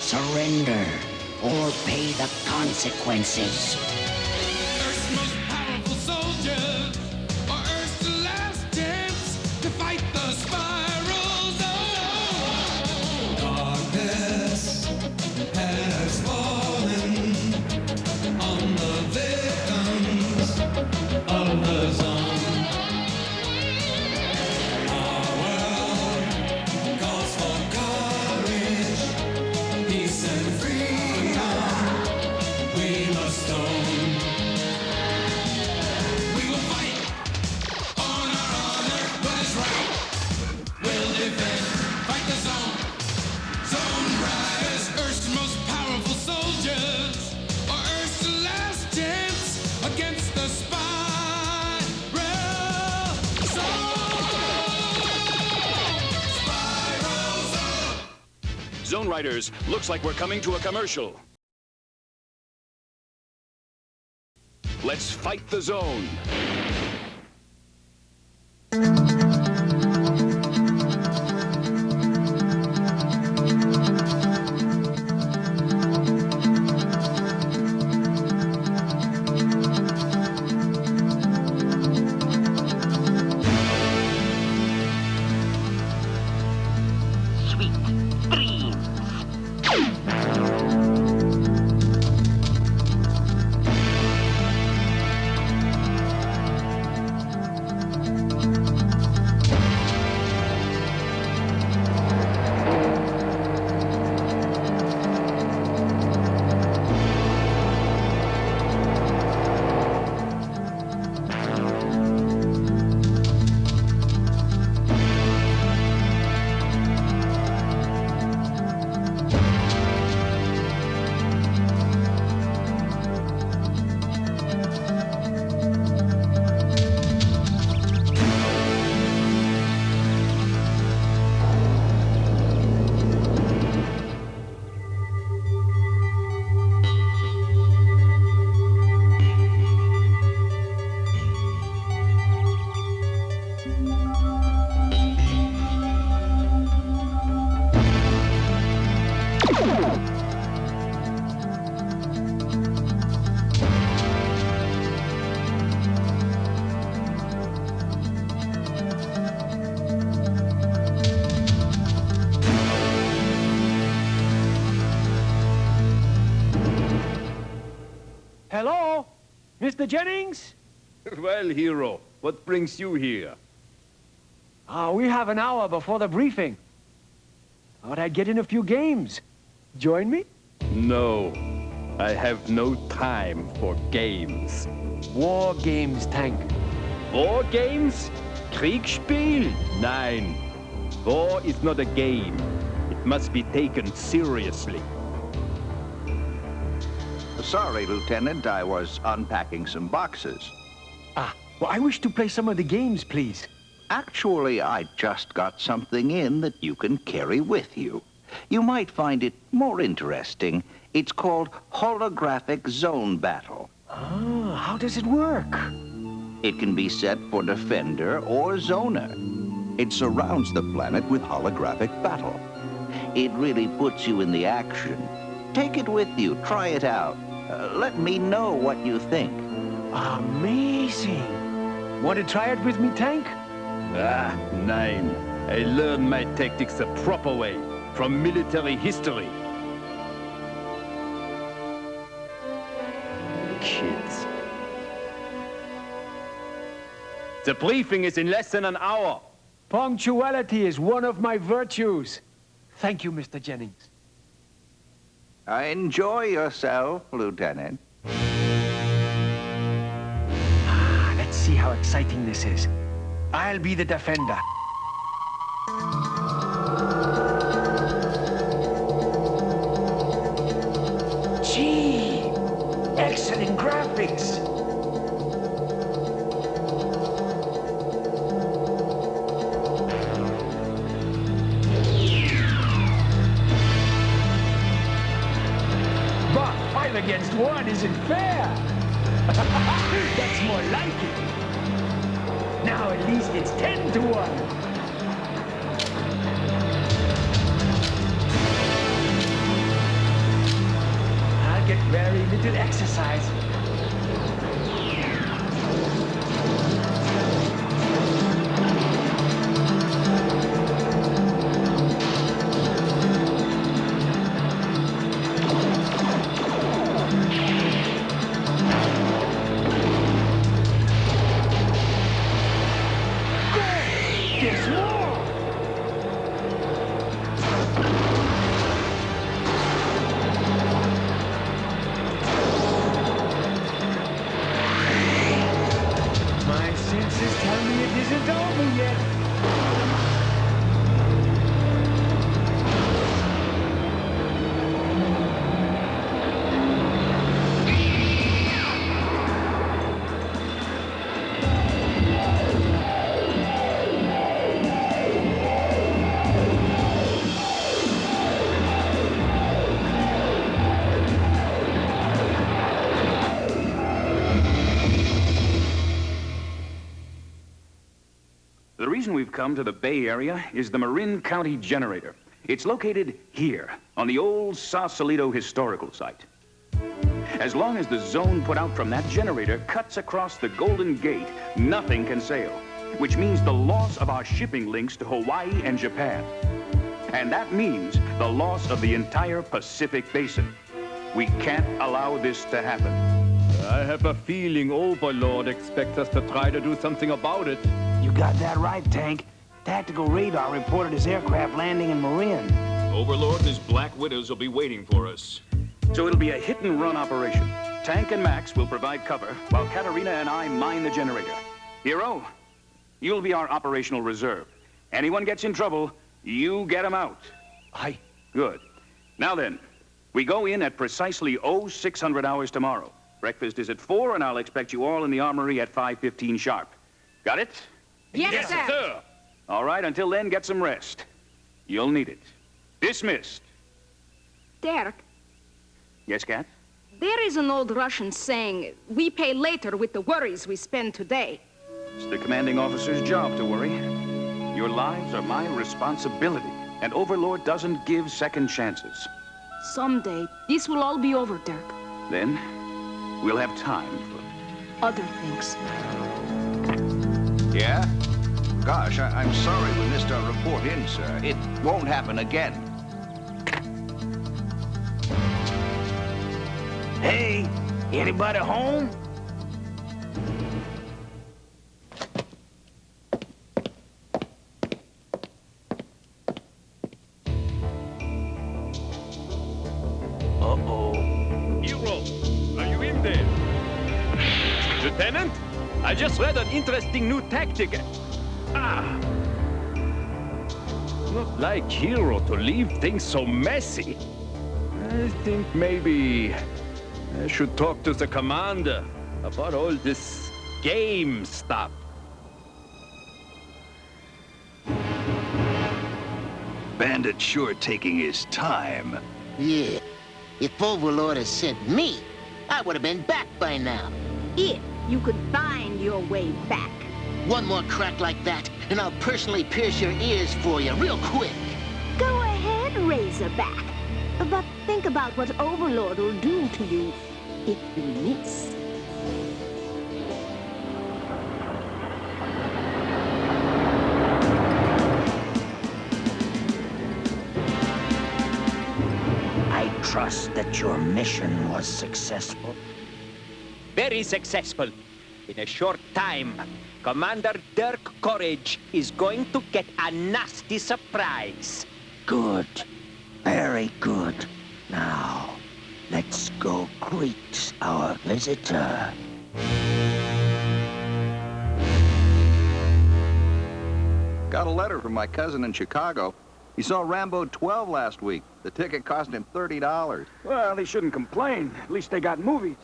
Surrender or pay the consequences. Earth's most powerful soldiers, or Earth's last chance to fight the spiral zone. Darkness has fallen on the victims of the zone. Our world calls for courage, peace and freedom. We must own. We will fight on our honor, what is right. We'll defend, fight the zone. Zone riders, Earth's most powerful soldiers, or Earth's last chance against the spiral zone. Zone Riders, looks like we're coming to a commercial. Let's fight the zone. Sweet dreams. Hello? Mr. Jennings? Well, hero, what brings you here? We have an hour before the briefing. Thought I'd get in a few games. Join me? No, I have no time for games. War games, Tank. War games? Kriegsspiel? Nein. War is not a game. It must be taken seriously. Sorry, Lieutenant, I was unpacking some boxes. Well, I wish to play some of the games, please. Actually, I just got something in that you can carry with you. You might find it more interesting. It's called Holographic Zone Battle. How does it work? It can be set for Defender or Zoner. It surrounds the planet with holographic battle. It really puts you in the action. Take it with you, try it out. Let me know what you think. Amazing. Want to try it with me, Tank? Nein. I learned my tactics the proper way, from military history. Kids. The briefing is in less than an hour. Punctuality is one of my virtues. Thank you, Mr. Jennings. Enjoy yourself, Lieutenant. Let's see how exciting this is. I'll be the defender. Gee, excellent graphics. But 5 against 1 isn't fair. That's more like it. Now at least it's 10 to 1. Earth's little exercise. There's more! My senses tell me it isn't over yet. The reason we've come to the Bay Area is the Marin County Generator. It's located here, on the old Sausalito historical site. As long as the zone put out from that generator cuts across the Golden Gate, nothing can sail, which means the loss of our shipping links to Hawaii and Japan. And that means the loss of the entire Pacific Basin. We can't allow this to happen. I have a feeling Overlord expects us to try to do something about it. You got that right, Tank. Tactical radar reported his aircraft landing in Marin. Overlord and his Black Widows will be waiting for us. So it'll be a hit-and-run operation. Tank and Max will provide cover, while Katarina and I mine the generator. Hero, you'll be our operational reserve. Anyone gets in trouble, you get them out. Aye. Good. Now then, we go in at precisely 0600 hours tomorrow. Breakfast is at 4, and I'll expect you all in the armory at 5:15 sharp. Got it? Yes, sir. All right, until then, get some rest. You'll need it. Dismissed. Dirk, Yes, Kat? there is an old Russian saying, we pay later with the worries we spend today. It's the commanding officer's job to worry. Your lives are my responsibility, and Overlord doesn't give second chances. Someday, this will all be over, Dirk. Then, we'll have time for... Other things. Yeah? Gosh, I'm sorry we missed our report in, sir. It won't happen again. Hey, anybody home? Uh-oh. Hero, are you in there? Lieutenant, I just read an interesting new tactic. Not like Hero to leave things so messy. I think maybe I should talk to the commander about all this game stuff. Bandit sure taking his time. Yeah. If Overlord had sent me, I would have been back by now. If you could find your way back. One more crack like that, and I'll personally pierce your ears for you real quick. Go ahead, Razorback. But think about what Overlord will do to you if you miss. I trust that your mission was successful. Very successful. In a short time, Commander Dirk Courage is going to get a nasty surprise. Good. Very good. Now, let's go greet our visitor. Got a letter from my cousin in Chicago. He saw Rambo 12 last week. The ticket cost him $30. Well, they shouldn't complain. At least they got movies.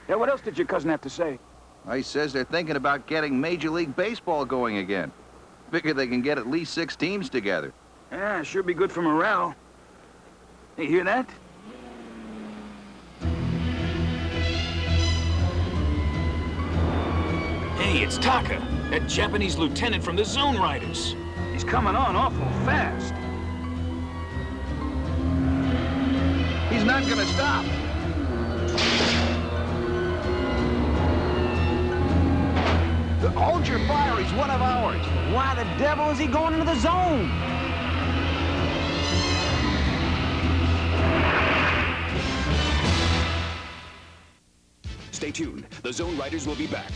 Yeah, what else did your cousin have to say? He says they're thinking about getting Major League Baseball going again. Figure they can get at least 6 teams together. Yeah, sure be good for morale. You hear that? Hey, it's Taka, that Japanese lieutenant from the Zone Riders. He's coming on awful fast. He's not gonna stop. Hold your fire, he's one of ours. Why the devil is he going into the zone? Stay tuned. The Zone Riders will be back.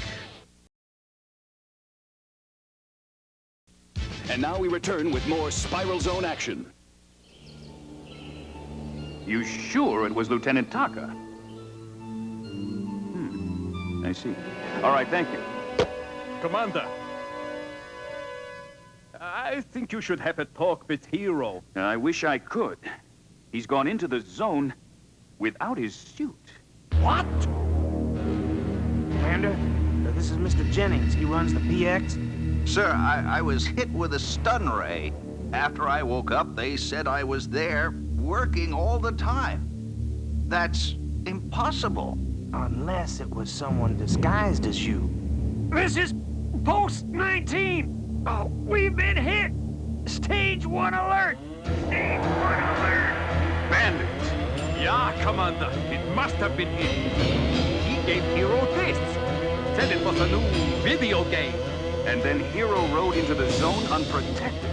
And now we return with more Spiral Zone action. You sure it was Lieutenant Taka? I see. All right, thank you. Commander, I think you should have a talk with Hero. I wish I could. He's gone into the zone without his suit. What? Commander, this is Mr. Jennings. He runs the PX. Sir, I was hit with a stun ray. After I woke up, they said I was there, working all the time. That's impossible. Unless it was someone disguised as you. This is Post 19. Oh, we've been hit. Stage 1 alert. Stage 1 alert. Bandits. Yeah, Commander. It must have been him. He gave Hero this. Said it was a new video game. And then Hero rode into the zone unprotected.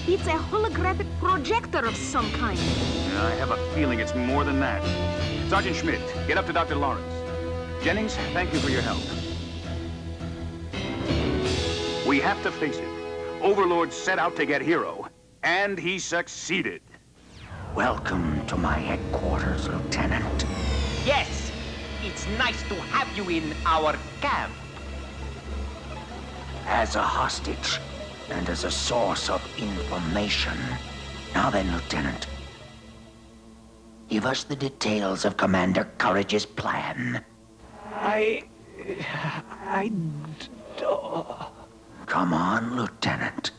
It's a holographic projector of some kind. I have a feeling it's more than that. Sergeant Schmidt, get up to Dr. Lawrence. Jennings, thank you for your help. We have to face it. Overlord set out to get Hero, and he succeeded. Welcome to my headquarters, Lieutenant. Yes, it's nice to have you in our camp. As a hostage, and as a source of information. Now then, Lieutenant. Give us the details of Commander Courage's plan. Come on, Lieutenant.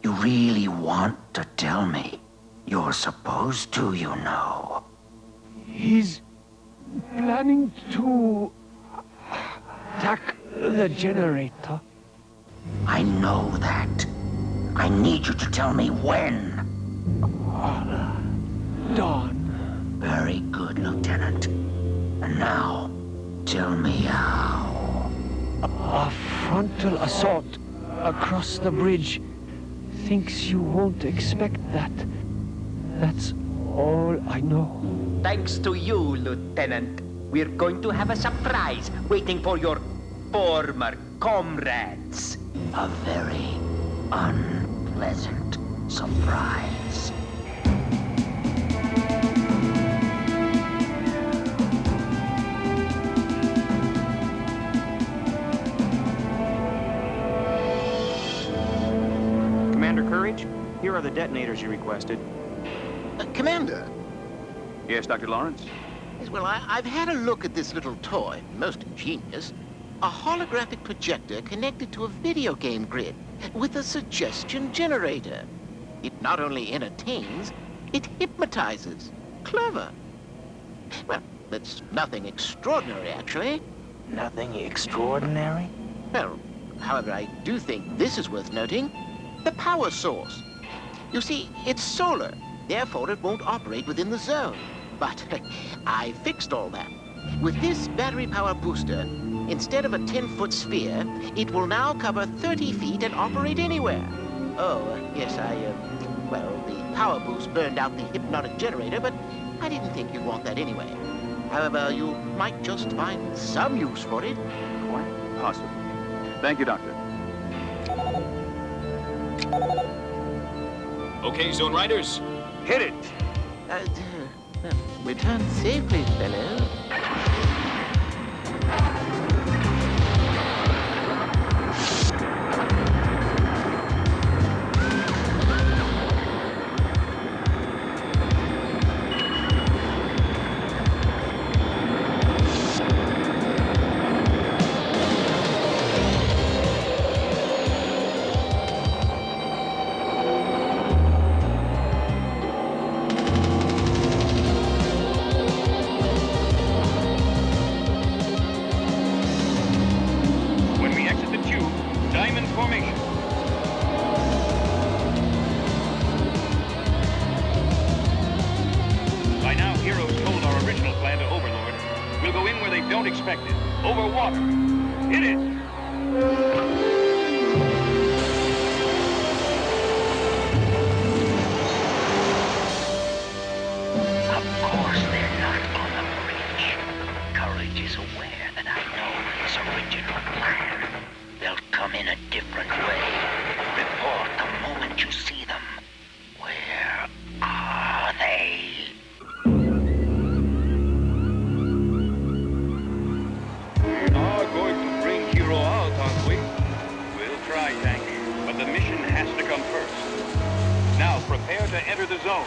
You really want to tell me? You're supposed to, you know. He's planning to attack the generator. I know that. I need you to tell me when. Dawn. Very good, Lieutenant. And now, tell me how. A frontal assault across the bridge. Thinks you won't expect that. That's all I know. Thanks to you, Lieutenant, we're going to have a surprise waiting for your former comrades. A very unpleasant surprise. Commander Courage, here are the detonators you requested. Commander. Yes, Dr. Lawrence? Yes, well, I've had a look at this little toy, most ingenious. A holographic projector connected to a video game grid with a suggestion generator. It not only entertains, it hypnotizes. Clever. Well, it's nothing extraordinary, actually. Nothing extraordinary? Well, however, I do think this is worth noting. The power source. You see, it's solar. Therefore, it won't operate within the zone. But I fixed all that. With this battery power booster, instead of a 10-foot sphere, it will now cover 30 feet and operate anywhere. Oh, yes, well, the power boost burned out the hypnotic generator, but I didn't think you'd want that anyway. However, you might just find some use for it. Quite possible. Thank you, Doctor. Okay, Zone Riders. Hit it! Return safely, fellow. Don't expect it. Over water. Hit it! Of course they're not on the bridge. Courage is aware that I know its original plan. They'll come in a different way. Report the moment you see them. Where are they? Are going to bring Hero out, aren't we? We'll try, Tank. But the mission has to come first. Now, prepare to enter the zone.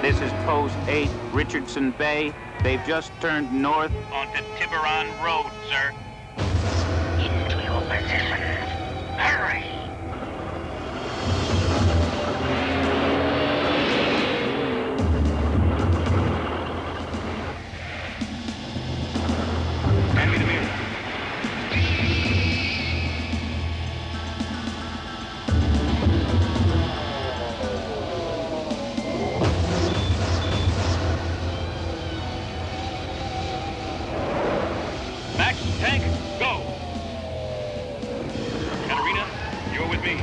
This is Post 8, Richardson Bay. They've just turned north onto Tiburon Road, sir. Into your position. Hurry! Hand me the mirror. Max, Tank, go! Katarina, you're with me.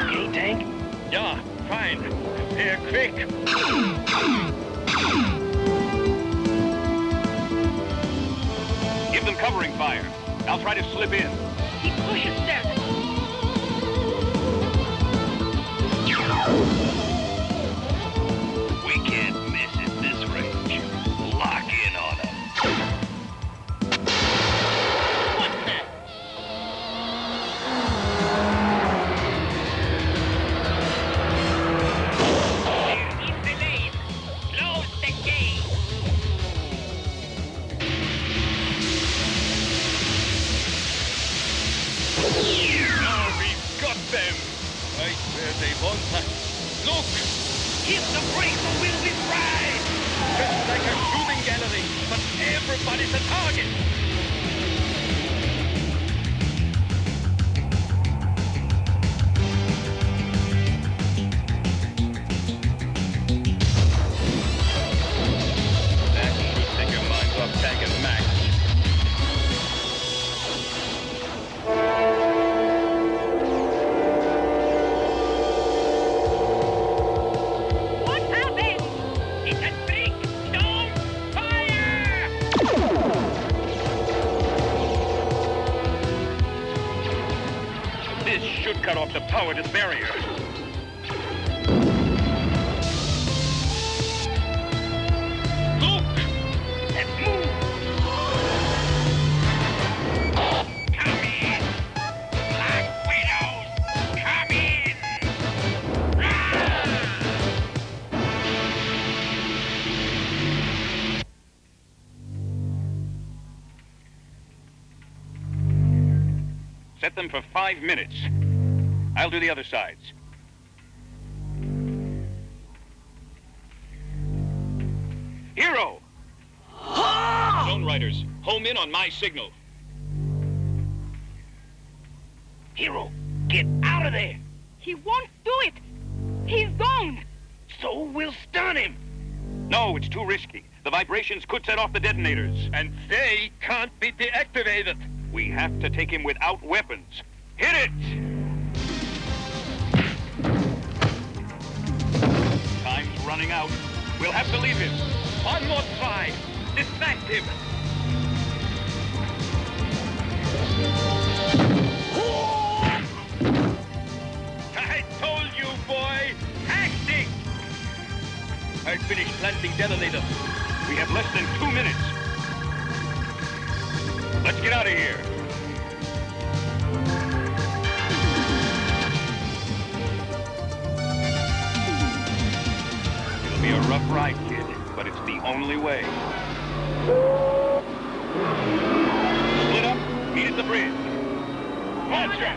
Okay, Tank? Yeah, fine. Here, quick. Give them covering fire. I'll try to slip in. Keep pushing, sir. We can't miss at this range. Lock in on them. What the? There is the lane. Close the gate. Now we've got them. Right where they want us. Look! Hit the brakes or we'll be fried. Just like a shooting gallery, but everybody's a target. That should take your minds off Tank and Max. What happened? It's a trick. Don't fire! This should cut off the power to the barrier. Look! Let's move. Come in. Black Widows. Come in. Run! Set them for 5 minutes. I'll do the other sides. Hero! Zone Riders, home in on my signal. Hero, get out of there. He won't do it. He's gone. So we'll stun him. No, it's too risky. The vibrations could set off the detonators. And they can't be deactivated. We have to take him without weapons. Hit it! Time's running out. We'll have to leave him. One more try. Distract him. I told you, boy. Tactic! I've finished planting detonators. We have less than 2 minutes. Let's get out of here. It'll be a rough ride, kid, but it's the only way. Split up, meet at the bridge. Roger!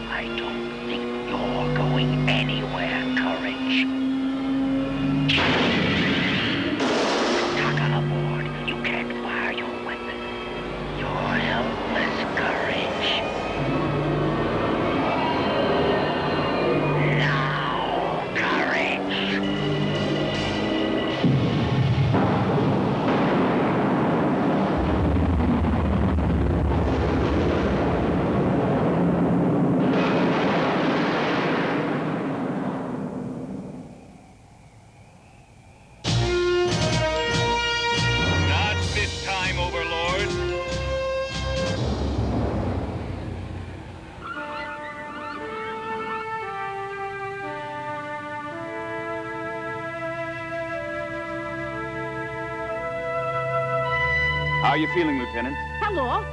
I don't think you're going anywhere, Courage. Tuck on aboard. You can't fire your weapon. You're helpless, Courage. How are you feeling, Lieutenant? Hello.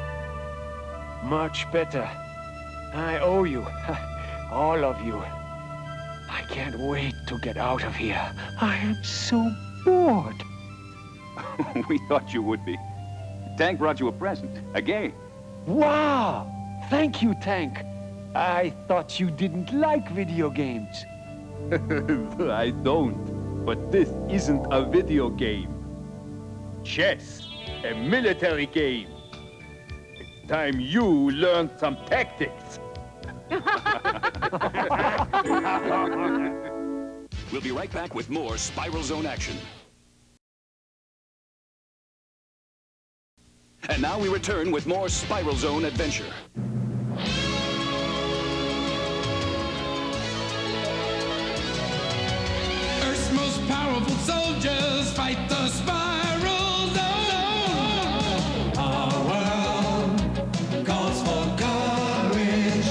Much better. I owe you. All of you. I can't wait to get out of here. I am so bored. We thought you would be. Tank brought you a present. A game. Wow! Thank you, Tank. I thought you didn't like video games. I don't. But this isn't a video game. Chess, a military game. It's time you learned some tactics. We'll be right back with more Spiral Zone action. And now we return with more Spiral Zone adventure. Earth's most powerful soldiers fight the Spiral Zone. Our world calls for courage,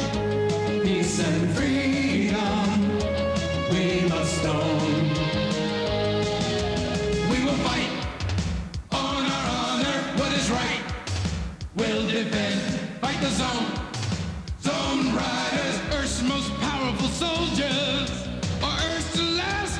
peace and freedom. We must own. We will fight on our honor, what is right. We'll defend, fight the zone. Zone riders, Earth's most powerful soldiers, or Earth's last